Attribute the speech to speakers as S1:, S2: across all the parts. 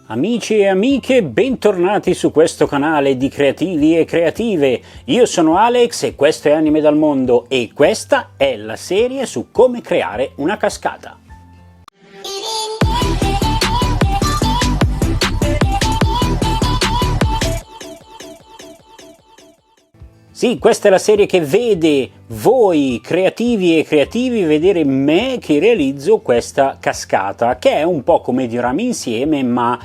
S1: Amici e amiche, bentornati su questo canale di creativi e creative. Io sono Alex e questo è Anime dal Mondo e questa è la serie su come creare una cascata. Sì, questa è la serie che vede voi creativi e creativi vedere me che realizzo questa cascata, che è un po' come diorami insieme, ma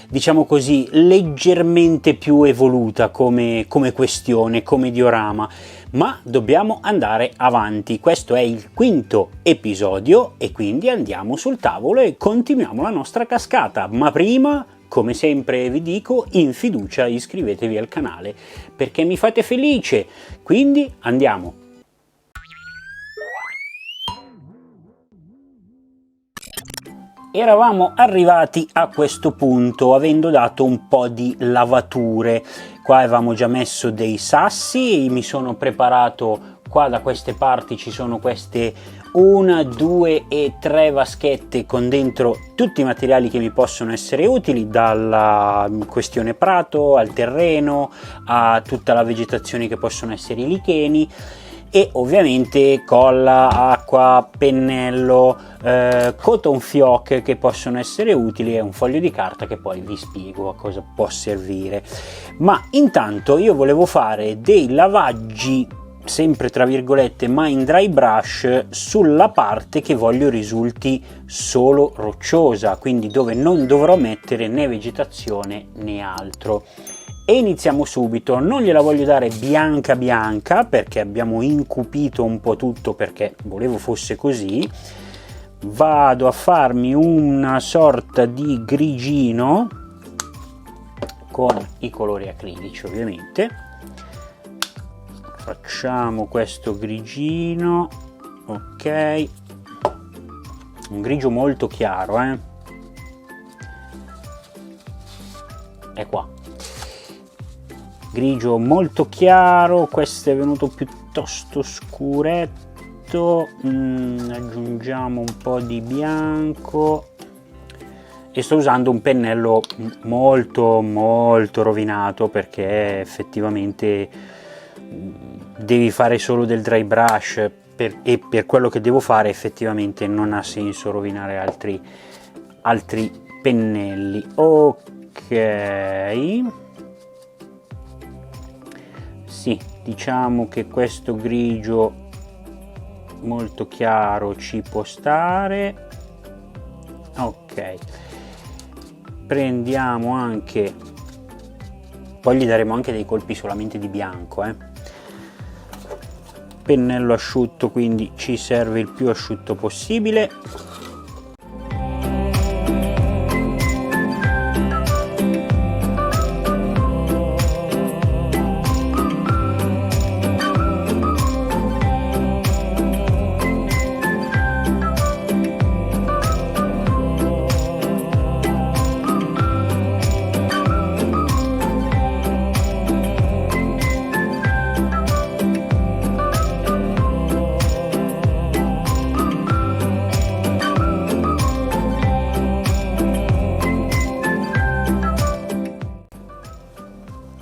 S1: diciamo così leggermente più evoluta come questione, come diorama. Ma dobbiamo andare avanti, questo è il quinto episodio e quindi andiamo sul tavolo e continuiamo la nostra cascata, ma prima, come sempre vi dico, in fiducia iscrivetevi al canale perché mi fate felice, quindi andiamo! Eravamo arrivati a questo punto avendo dato un po' di lavature. Qua avevamo già messo dei sassi, mi sono preparato qua da queste parti, ci sono queste 1, 2 e 3 vaschette con dentro tutti i materiali che mi possono essere utili, dalla questione prato al terreno a tutta la vegetazione che possono essere i licheni, e ovviamente colla, acqua, pennello, cotton fioc che possono essere utili e un foglio di carta che poi vi spiego a cosa può servire. Ma intanto io volevo fare dei lavaggi, sempre tra virgolette, ma in dry brush, sulla parte che voglio risulti solo rocciosa, quindi dove non dovrò mettere né vegetazione né altro. E iniziamo subito. Non gliela voglio dare bianca bianca perché abbiamo incupito un po' tutto, perché volevo fosse così. Vado a farmi una sorta di grigino con i colori acrilici, ovviamente. Facciamo questo grigino, ok, un grigio molto chiaro, è qua, grigio molto chiaro. Questo è venuto piuttosto scuretto, aggiungiamo un po' di bianco e sto usando un pennello molto rovinato perché effettivamente devi fare solo del dry brush e per quello che devo fare effettivamente non ha senso rovinare altri pennelli. Ok, sì, diciamo che questo grigio molto chiaro ci può stare. Ok, prendiamo anche, poi gli daremo anche dei colpi solamente di bianco, pennello asciutto, quindi ci serve il più asciutto possibile.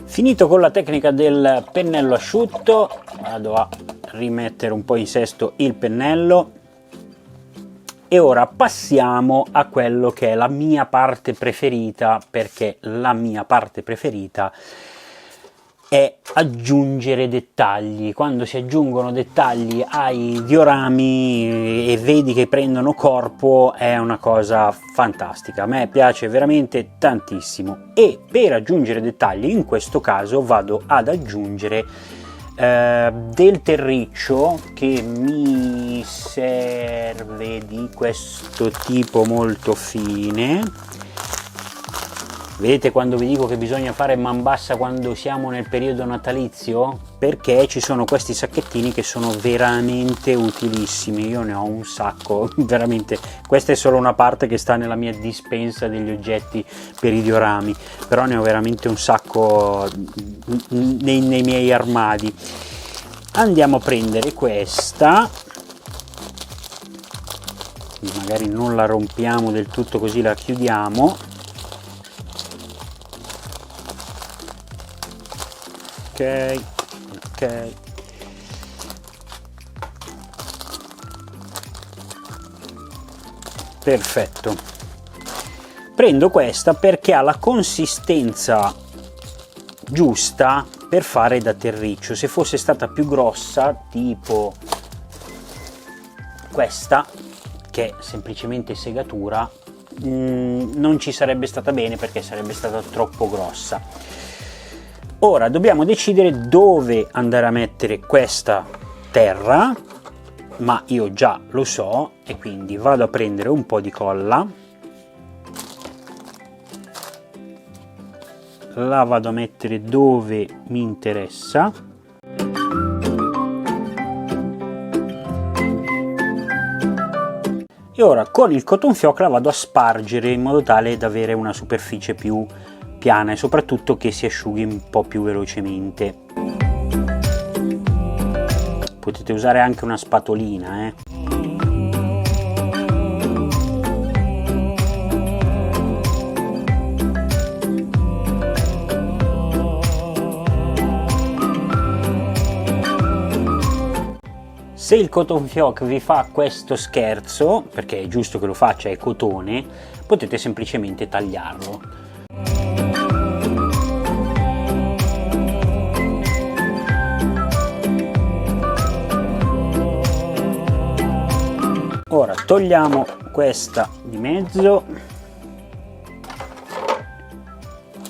S1: Finito con la tecnica del pennello asciutto, vado a rimettere un po' in sesto il pennello e ora passiamo a quello che è la mia parte preferita, perché la mia parte preferita è aggiungere dettagli. Quando si aggiungono dettagli ai diorami e vedi che prendono corpo è una cosa fantastica, a me piace veramente tantissimo. E per aggiungere dettagli in questo caso vado ad aggiungere del terriccio che mi serve di questo tipo molto fine. Vedete quando vi dico che bisogna fare man bassa quando siamo nel periodo natalizio? Perché ci sono questi sacchettini che sono veramente utilissimi. Io ne ho un sacco, veramente. Questa è solo una parte che sta nella mia dispensa degli oggetti per i diorami, però ne ho veramente un sacco nei miei armadi. Andiamo a prendere questa, magari non la rompiamo del tutto, così la chiudiamo. ok, ok. Perfetto. Prendo questa perché ha la consistenza giusta per fare da terriccio. Se fosse stata più grossa, tipo questa, che è semplicemente segatura, non ci sarebbe stata bene perché sarebbe stata troppo grossa. Ora dobbiamo decidere dove andare a mettere questa terra, ma io già lo so e quindi vado a prendere un po' di colla, la vado a mettere dove mi interessa e ora con il cotton fioc la vado a spargere in modo tale da avere una superficie più piana e soprattutto che si asciughi un po' più velocemente. Potete usare anche una spatolina, Se il cotton fioc vi fa questo scherzo, perché è giusto che lo faccia, è cotone, potete semplicemente tagliarlo. Ora togliamo questa di mezzo,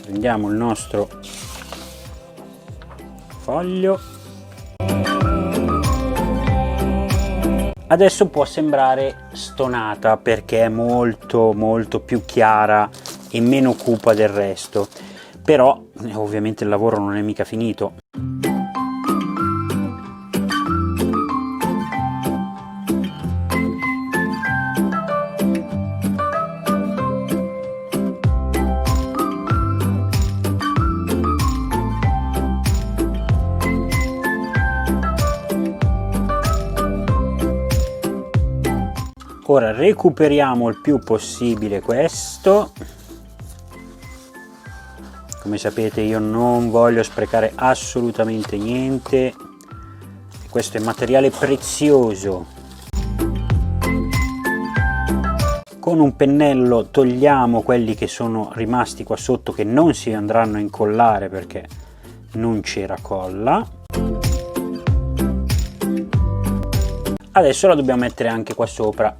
S1: prendiamo il nostro foglio. Adesso può sembrare stonata perché è molto più chiara e meno cupa del resto, però ovviamente il lavoro non è mica finito. Ora recuperiamo il più possibile questo. Come sapete io non voglio sprecare assolutamente niente, questo è materiale prezioso. Con un pennello togliamo quelli che sono rimasti qua sotto, che non si andranno a incollare perché non c'era colla. Adesso la dobbiamo mettere anche qua sopra.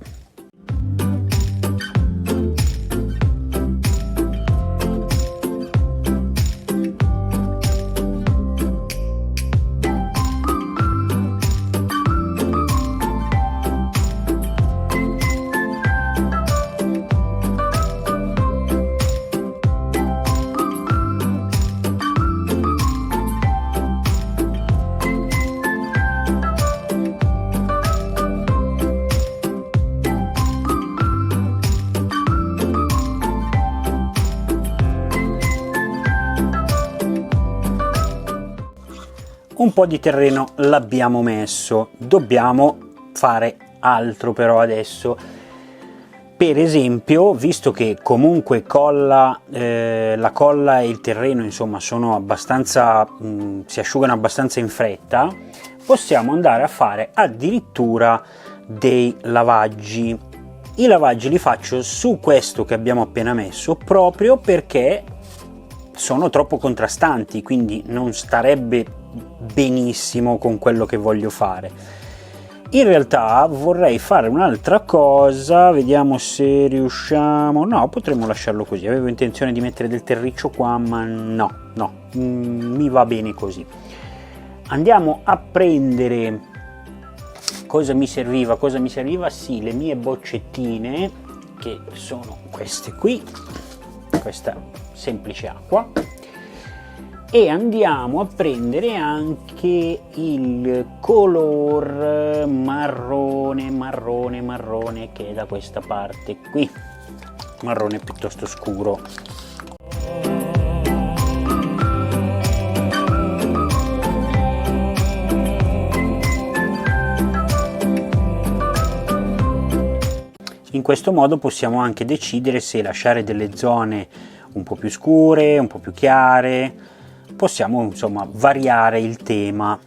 S1: Un po' di terreno l'abbiamo messo, dobbiamo fare altro però adesso. Per esempio, visto che comunque la colla e il terreno insomma sono abbastanza si asciugano abbastanza in fretta, possiamo andare a fare addirittura dei lavaggi. I lavaggi li faccio su questo che abbiamo appena messo proprio perché sono troppo contrastanti, quindi non starebbe benissimo con quello che voglio fare. In realtà vorrei fare un'altra cosa, vediamo se riusciamo. No, potremmo lasciarlo così, avevo intenzione di mettere del terriccio qua ma no, mi va bene così. Andiamo a prendere cosa mi serviva? Sì, le mie boccettine, che sono queste qui, questa semplice acqua, e andiamo a prendere anche il color marrone che è da questa parte qui, marrone piuttosto scuro. In questo modo possiamo anche decidere se lasciare delle zone un po' più scure, un po' più chiare, possiamo insomma variare il tema.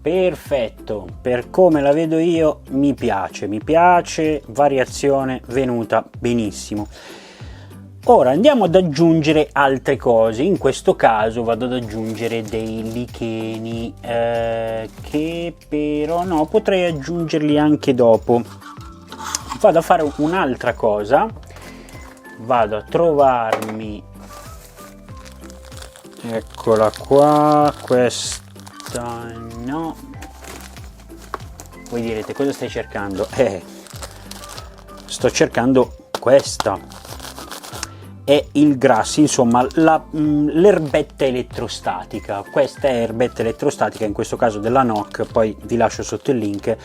S1: Perfetto, per come la vedo io mi piace, variazione venuta benissimo. Ora andiamo ad aggiungere altre cose, in questo caso vado ad aggiungere dei licheni che però no, potrei aggiungerli anche dopo. Vado a fare un'altra cosa, vado a trovarmi, eccola qua, questa no. Voi direte cosa stai cercando? Sto cercando questa, è il grass, insomma l'erbetta elettrostatica. Questa è erbetta elettrostatica, in questo caso della NOC, poi vi lascio sotto il link,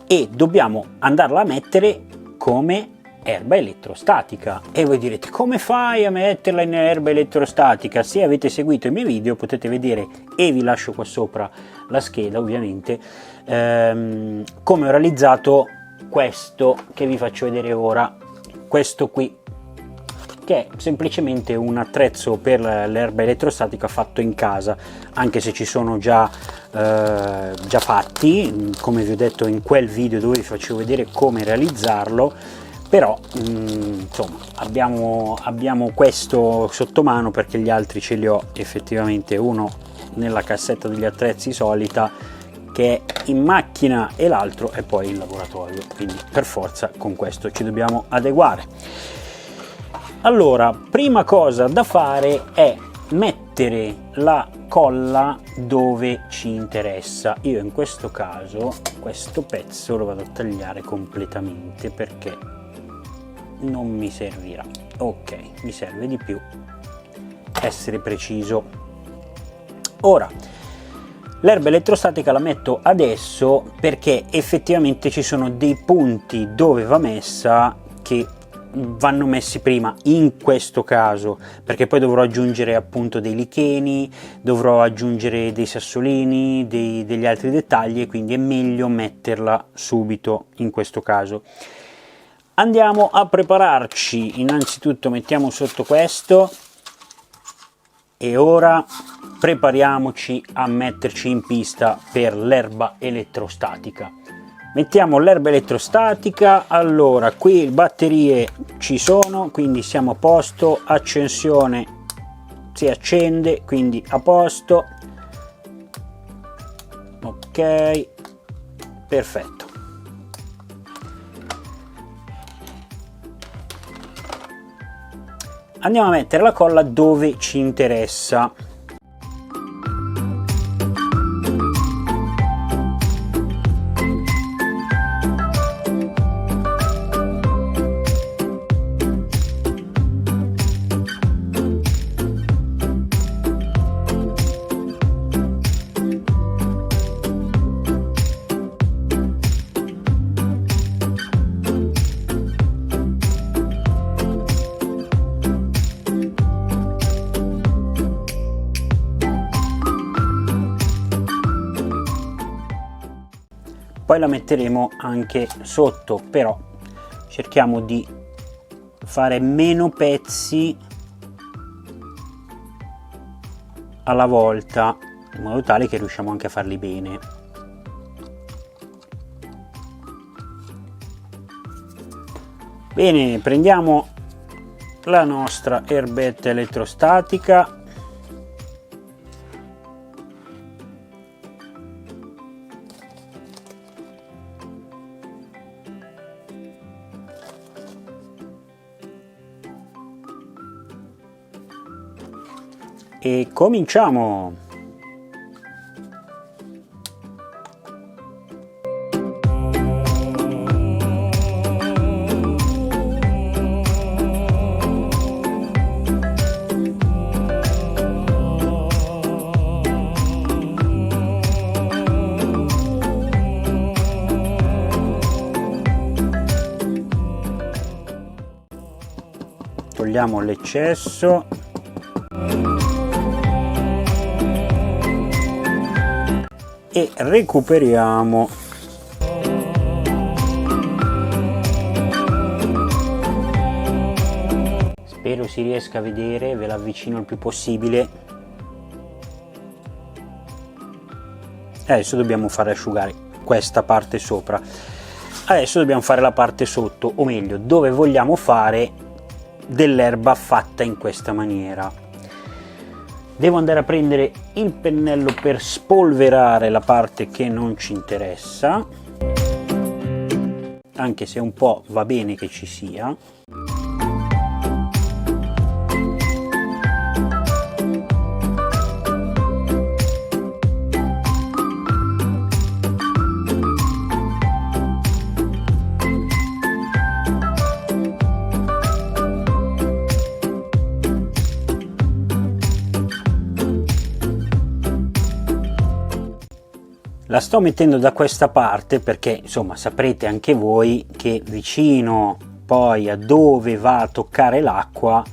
S1: e dobbiamo andarla a mettere come erba elettrostatica. E voi direte come fai a metterla in erba elettrostatica? Se avete seguito i miei video potete vedere, e vi lascio qua sopra la scheda ovviamente, come ho realizzato questo che vi faccio vedere ora, questo qui, che è semplicemente un attrezzo per l'erba elettrostatica fatto in casa, anche se ci sono già fatti, come vi ho detto in quel video dove vi facevo vedere come realizzarlo. Però insomma abbiamo questo sotto mano perché gli altri ce li ho effettivamente, uno nella cassetta degli attrezzi solita che è in macchina e l'altro è poi in laboratorio, quindi per forza con questo ci dobbiamo adeguare. Allora, prima cosa da fare è mettere la colla dove ci interessa. Io in questo caso questo pezzo lo vado a tagliare completamente perché non mi servirà. Ok, mi serve di più essere preciso. Ora l'erba elettrostatica la metto adesso perché effettivamente ci sono dei punti dove va messa che vanno messi prima, in questo caso, perché poi dovrò aggiungere appunto dei licheni, dovrò aggiungere dei sassolini, degli altri dettagli, e quindi è meglio metterla subito in questo caso. Andiamo a prepararci. Innanzitutto mettiamo sotto questo e ora prepariamoci a metterci in pista per l'erba elettrostatica. Mettiamo l'erba elettrostatica. Allora, qui le batterie ci sono, quindi siamo a posto. Accensione si accende, quindi a posto. Ok, perfetto. Andiamo a mettere la colla dove ci interessa. Poi la metteremo anche sotto, però cerchiamo di fare meno pezzi alla volta, in modo tale che riusciamo anche a farli bene. Bene, prendiamo la nostra erbetta elettrostatica . E cominciamo. togliamo l'eccesso. E recuperiamo spero si riesca a vedere, ve l'avvicino il più possibile. Adesso dobbiamo fare asciugare questa parte sopra, adesso dobbiamo fare la parte sotto, o meglio dove vogliamo fare dell'erba fatta in questa maniera. Devo andare a prendere il pennello per spolverare la parte che non ci interessa, anche se un po' va bene che ci sia. La sto mettendo da questa parte perché insomma saprete anche voi che vicino poi a dove va a toccare l'acqua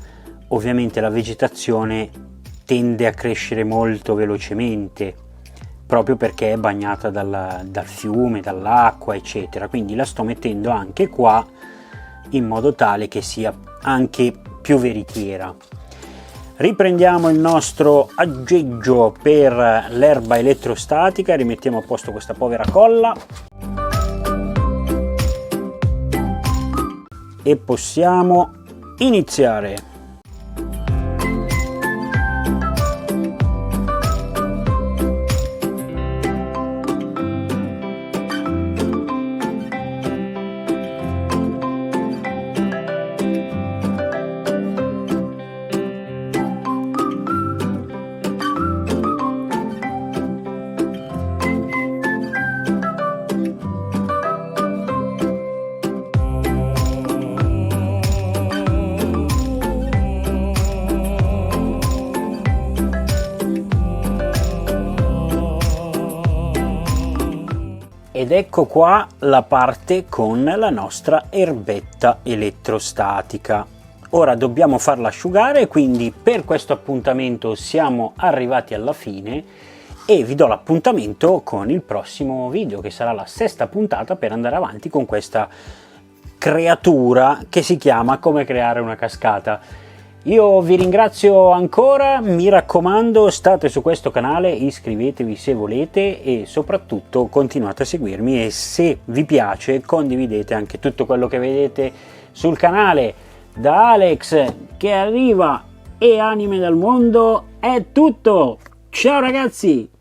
S1: ovviamente la vegetazione tende a crescere molto velocemente proprio perché è bagnata dal fiume, dall'acqua eccetera, quindi la sto mettendo anche qua in modo tale che sia anche più veritiera. Riprendiamo il nostro aggeggio per l'erba elettrostatica, rimettiamo a posto questa povera colla e possiamo iniziare. Ed ecco qua la parte con la nostra erbetta elettrostatica. Ora dobbiamo farla asciugare, quindi per questo appuntamento siamo arrivati alla fine e vi do l'appuntamento con il prossimo video, che sarà la sesta puntata per andare avanti con questa creatura che si chiama Come creare una cascata. Io vi ringrazio ancora, mi raccomando state su questo canale, iscrivetevi se volete e soprattutto continuate a seguirmi, e se vi piace condividete anche tutto quello che vedete sul canale. Da Alex che arriva e anime dal mondo è tutto, ciao ragazzi!